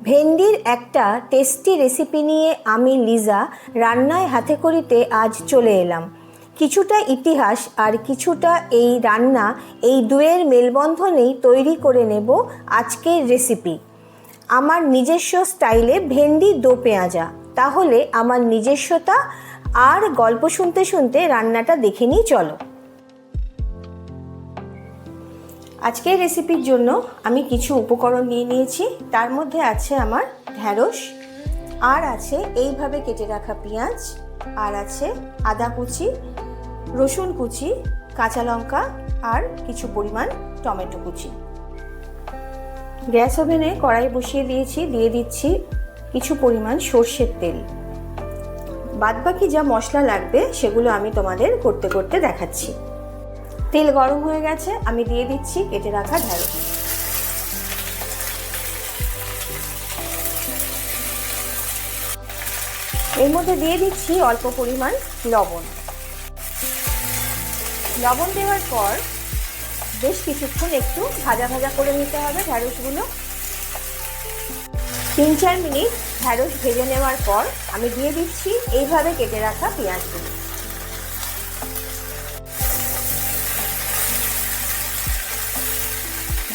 ভেন্ডির একটা tasty recipe নিয়ে আমি লিজা রান্নায় হাতেখড়িতে আজ চলে এলাম। কিছুটা ইতিহাস আর কিছুটা এই রান্না, এই দুয়ের মেলবন্ধনেই তৈরি করে নেব আজকের রেসিপি। আমার নিজস্ব স্টাইলে ভেন্ডি দো পেঁয়াজা। তাহলে আমার নিজস্বতা আর গল্প শুনতে শুনতে রান্নাটা দেখে নিই, চলো। আজকের রেসিপির জন্য আমি কিছু উপকরণ নিয়ে নিয়েছি। তার মধ্যে আছে আমার ঢ্যাঁড়স, আর আছে এইভাবে কেটে রাখা পেঁয়াজ, আর আছে আদা কুচি, রসুন কুচি, কাঁচা লঙ্কা আর কিছু পরিমাণ টমেটো কুচি। গ্যাস ওভেনে কড়াই বসিয়ে দিয়েছি, দিয়ে দিচ্ছি কিছু পরিমাণ সর্ষের তেল। বাদবাকি যা মশলা লাগবে সেগুলো আমি তোমাদের করতে করতে দেখাচ্ছি। তেল গরম হয়ে গেছে, আমি দিয়ে দিচ্ছি কেটে রাখা ঢ্যাঁড়স। এর মধ্যে দিয়ে দিচ্ছি অল্প পরিমাণ লবণ। লবণ দেওয়ার পর বেশ কিছুক্ষণ একটু ভাজা ভাজা করে নিতে হবে ঢ্যাঁড়সগুলো। 3-4 মিনিট ঢ্যাঁড়স ভেজে নেওয়ার পর আমি দিয়ে দিচ্ছি এইভাবে কেটে রাখা পেঁয়াজগুলো।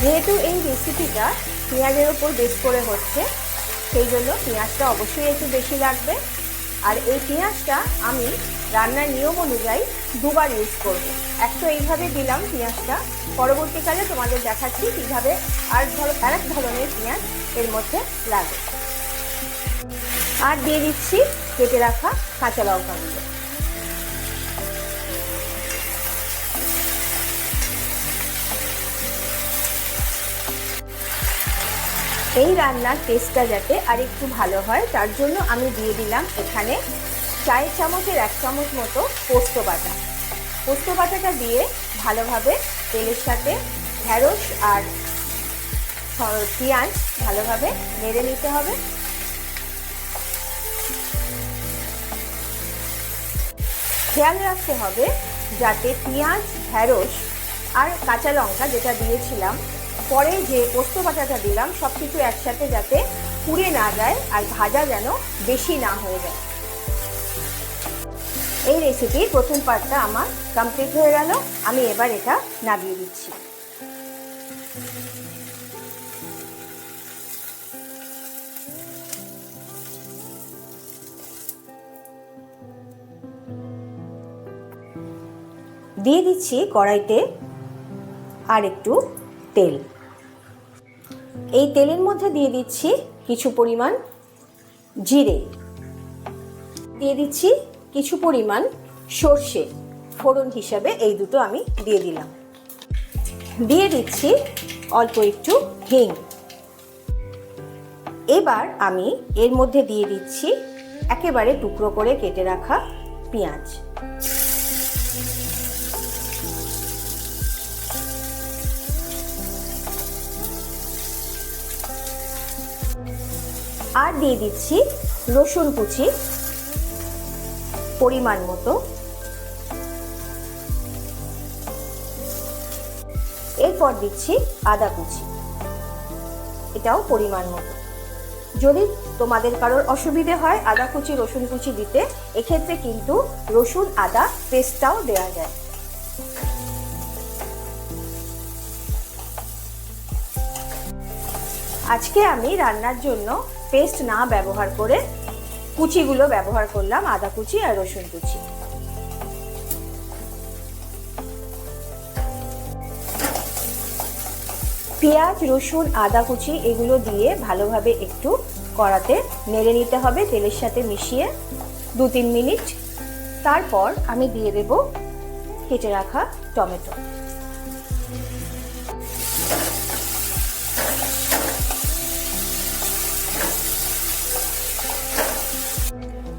যেহেতু এই রেসিপিটা পেঁয়াজের ওপর বেস করে হচ্ছে, সেই জন্য পেঁয়াজটা অবশ্যই একটু বেশি লাগবে। আর এই পেঁয়াজটা আমি রান্নার নিয়ম অনুযায়ী দুবার ইউজ করব। একটা এইভাবে দিলাম পেঁয়াজটা, পরবর্তীকালে তোমাদের দেখাচ্ছি কীভাবে আরেক ধরনের পেঁয়াজ এর মধ্যে লাগে। আর দিয়ে দিচ্ছি কেটে রাখা কাঁচা লঙ্কাগুলো। এই রান্নার টেস্টটা যাতে আরেকটু ভালো হয় তার জন্য আমি দিয়ে দিলাম এখানে চায়ের চামচের 1 চামচ মতো পোস্ত বাটা। পোস্ত বাটাটা দিয়ে ভালোভাবে তেলের সাথে ঢ্যাঁড়স আর পেঁয়াজ ভালোভাবে নেড়ে নিতে হবে। খেয়াল রাখতে হবে যাতে পেঁয়াজ, ঢ্যাঁড়স আর কাঁচা লঙ্কা যেটা দিয়েছিলাম, পরে যে পোস্ত বাটাটা দিলাম, সব কিছু একসাথে যাতে পুড়ে না যায় আর ভাজা যেন বেশি না হয়ে যায়। এই রেসিপির প্রথম পার্টটা আমার কমপ্লিট হয়ে গেল। আমি এবার এটা নামিয়ে দিচ্ছি। দিয়ে দিচ্ছি কড়াইতে আর একটু তেল। এই তেলের মধ্যে দিয়ে দিচ্ছি কিছু পরিমাণ জিরে, দিয়ে দিচ্ছি কিছু পরিমাণ সর্ষে ফোড়ন হিসাবে, এই দুটো আমি দিয়ে দিলাম। দিয়ে দিচ্ছি অল্প একটু হিং। এবার আমি এর মধ্যে দিয়ে দিচ্ছি একেবারে টুকরো করে কেটে রাখা পেঁয়াজ। আর দিয়ে দিচ্ছি রসুন কুচি পরিমাণ মতো। এরপর দিচ্ছি আদা কুচি, এটাও পরিমাণ মতো। যদি তোমাদের কারোর অসুবিধে হয় আদা কুচি রসুন কুচি দিতে, এক্ষেত্রে কিন্তু রসুন আদা পেস্টটাও দেওয়া যায়। আজকে আমি রান্নার জন্য পেস্ট না ব্যবহার করে কুচিগুলো ব্যবহার করলাম, আদা কুচি আর রসুন কুচি। পেঁয়াজ, রসুন, আদা কুচি এগুলো দিয়ে ভালোভাবে একটু কড়াতে নেড়ে নিতে হবে তেলের সাথে মিশিয়ে 2-3 মিনিট। তারপর আমি দিয়ে দেব কেটে রাখা টমেটো।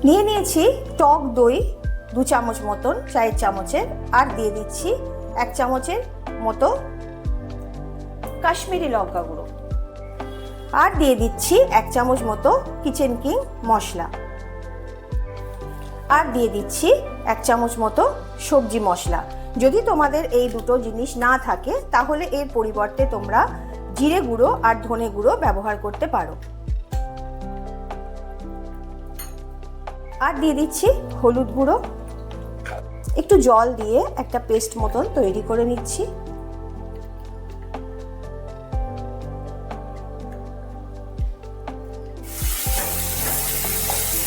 নিয়ে নিয়েছি টক দই 2 চামচ মতন, চায়ের চামচের। আর দিয়ে দিচ্ছি 1 চামচের মতো কাশ্মীরি লঙ্কা গুঁড়ো। আর দিয়ে দিচ্ছি 1 চামচ মতো কিচেন কিং মশলা। আর দিয়ে দিচ্ছি 1 চামচ মতো সবজি মশলা। যদি তোমাদের এই দুটো জিনিস না থাকে তাহলে এর পরিবর্তে তোমরা জিরে গুঁড়ো আর ধনে গুঁড়ো ব্যবহার করতে পারো। আর দিয়ে দিচ্ছি হলুদ গুঁড়ো, একটু জল দিয়ে একটা পেস্ট মতন তৈরি করে নিচ্ছি।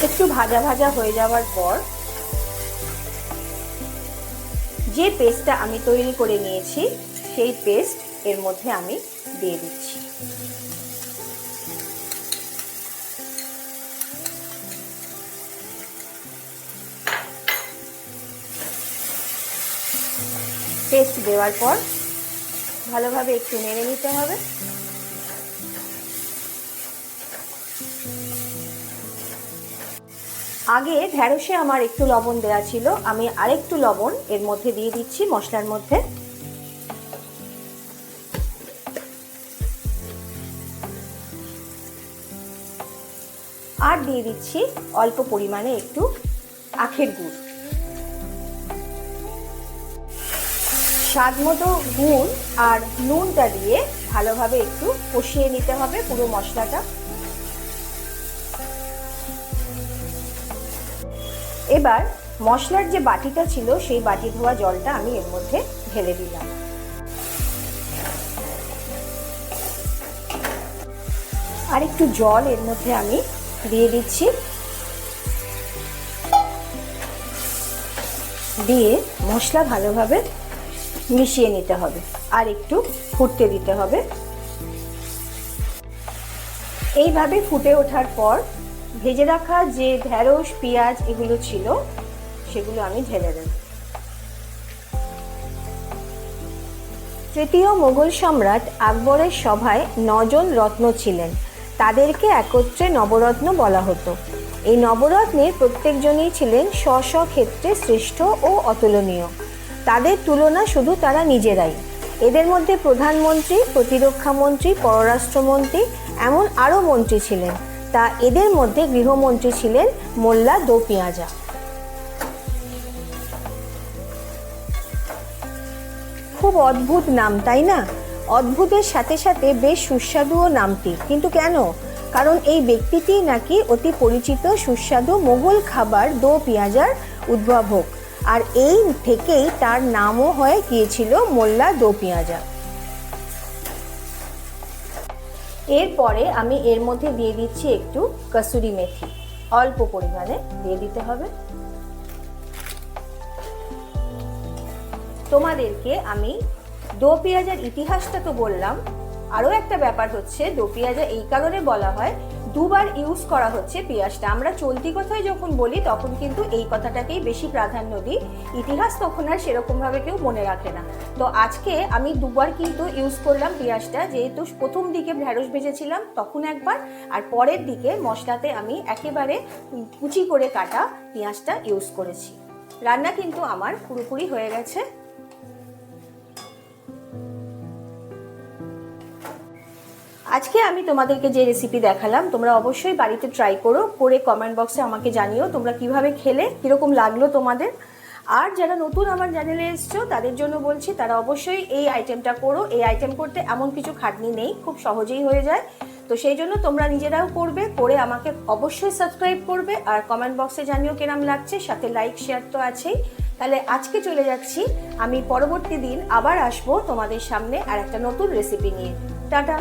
একটু ভাজা ভাজা হয়ে যাওয়ার পর যে পেস্টটা আমি তৈরি করে নিয়েছি সেই পেস্ট এর মধ্যে আমি দিয়ে দিচ্ছি। পেস্ট দেওয়ার পর ভালোভাবে একটু নেড়ে নিতে হবে। আগে ঢ্যাঁড়সে আমার একটু লবণ দেওয়া ছিল, আমি আরেকটু লবণ এর মধ্যে দিয়ে দিচ্ছি মশলার মধ্যে। আর দিয়ে দিচ্ছি অল্প পরিমাণে একটু আখের গুড়। স্বাদ মতো গুড় আর নুনটা দিয়ে ভালোভাবে একটু কষিয়ে নিতে হবে পুরো মশলাটা। এবার মশলার যে বাটিটা ছিল সেই বাটি ধোয়া জলটা আমি এর মধ্যে ঢেলে দিলাম। আর একটু জল এর মধ্যে আমি দিয়ে দিচ্ছি, দিয়ে মশলা ভালোভাবে মিশিয়ে নিতে হবে আর একটু ফুটতে দিতে হবে। এইভাবে ফুটে ওঠার পর ভেজে রাখা যে ঢ্যাঁড়স পেঁয়াজ এগুলো ছিল সেগুলো আমি ঢেলে দেব। তৃতীয় মোগল সম্রাট আকবরের সভায় 9 জন রত্ন ছিলেন, তাদেরকে একত্রে নবরত্ন বলা হতো। এই নবরত্নের প্রত্যেকজনই ছিলেন স্ব স্ব ক্ষেত্রে শ্রেষ্ঠ ও অতুলনীয়। তাদের তুলনা শুধু তারা নিজেরাই। এদের মধ্যে প্রধানমন্ত্রী, প্রতিরক্ষা মন্ত্রী, পররাষ্ট্রমন্ত্রী এমন আরও মন্ত্রী ছিলেন। তা এদের মধ্যে গৃহমন্ত্রী ছিলেন মোল্লা দো পিয়াজা। খুব অদ্ভুত নাম, তাই না? অদ্ভুতের সাথে সাথে বেশ সুস্বাদুও নামটি, কিন্তু কেন? কারণ এই ব্যক্তিটি নাকি অতি পরিচিত সুস্বাদু মোগল খাবার দো পিয়াজার উদ্ভাবক, আর এই থেকেই তার নামও হয়ে গিয়েছিল মোল্লা দো পিয়াজা। এরপরে আমি এর মধ্যে দিয়ে দিচ্ছি একটু কসুরি মেথি, অল্প পরিমাণে দিয়ে দিতে হবে। তোমাদেরকে আমি দো পেঁয়াজের ইতিহাসটা তো বললাম, আরও একটা ব্যাপার হচ্ছে দো পেঁয়াজা এই কারণে বলা হয়, দুবার ইউজ করা হচ্ছে পেঁয়াজটা। আমরা চলতি কথায় যখন বলি তখন কিন্তু এই কথাটাকেই বেশি প্রাধান্য দিই, ইতিহাস তখন আর সেরকমভাবে কেউ মনে রাখে না। তো আজকে আমি দুবার কিন্তু ইউজ করলাম পেঁয়াজটা, যেহেতু প্রথম দিকে ঢ্যাঁড়স ভেজেছিলাম তখন একবার, আর পরের দিকে মশলাতে আমি একেবারে কুচি করে কাটা পেঁয়াজটা ইউজ করেছি। রান্না কিন্তু আমার পুরোপুরি হয়ে গেছে। আজকে আমি তোমাদেরকে যে রেসিপি দেখালাম তোমরা অবশ্যই বাড়িতে ট্রাই করো, করে কমেন্ট বক্সে আমাকে জানিও তোমরা কিভাবে খেলে, কিরকম লাগলো তোমাদের। আর যারা নতুন আমার চ্যানেলে এসছো তাদের জন্য বলছি তারা অবশ্যই এই আইটেমটা করো। এই আইটেম করতে এমন কিছু খাটনি নেই, খুব সহজেই হয়ে যায়। তো সেই জন্য তোমরা নিজেরাও করবে, করে আমাকে অবশ্যই সাবস্ক্রাইব করবে আর কমেন্ট বক্সে জানিও কেমন লাগছে, সাথে লাইক শেয়ার তো আছেই। তাহলে আজকে চলে যাচ্ছি, আমি পরবর্তী দিন আবার আসবো তোমাদের সামনে আর একটা নতুন রেসিপি নিয়ে। টাটা।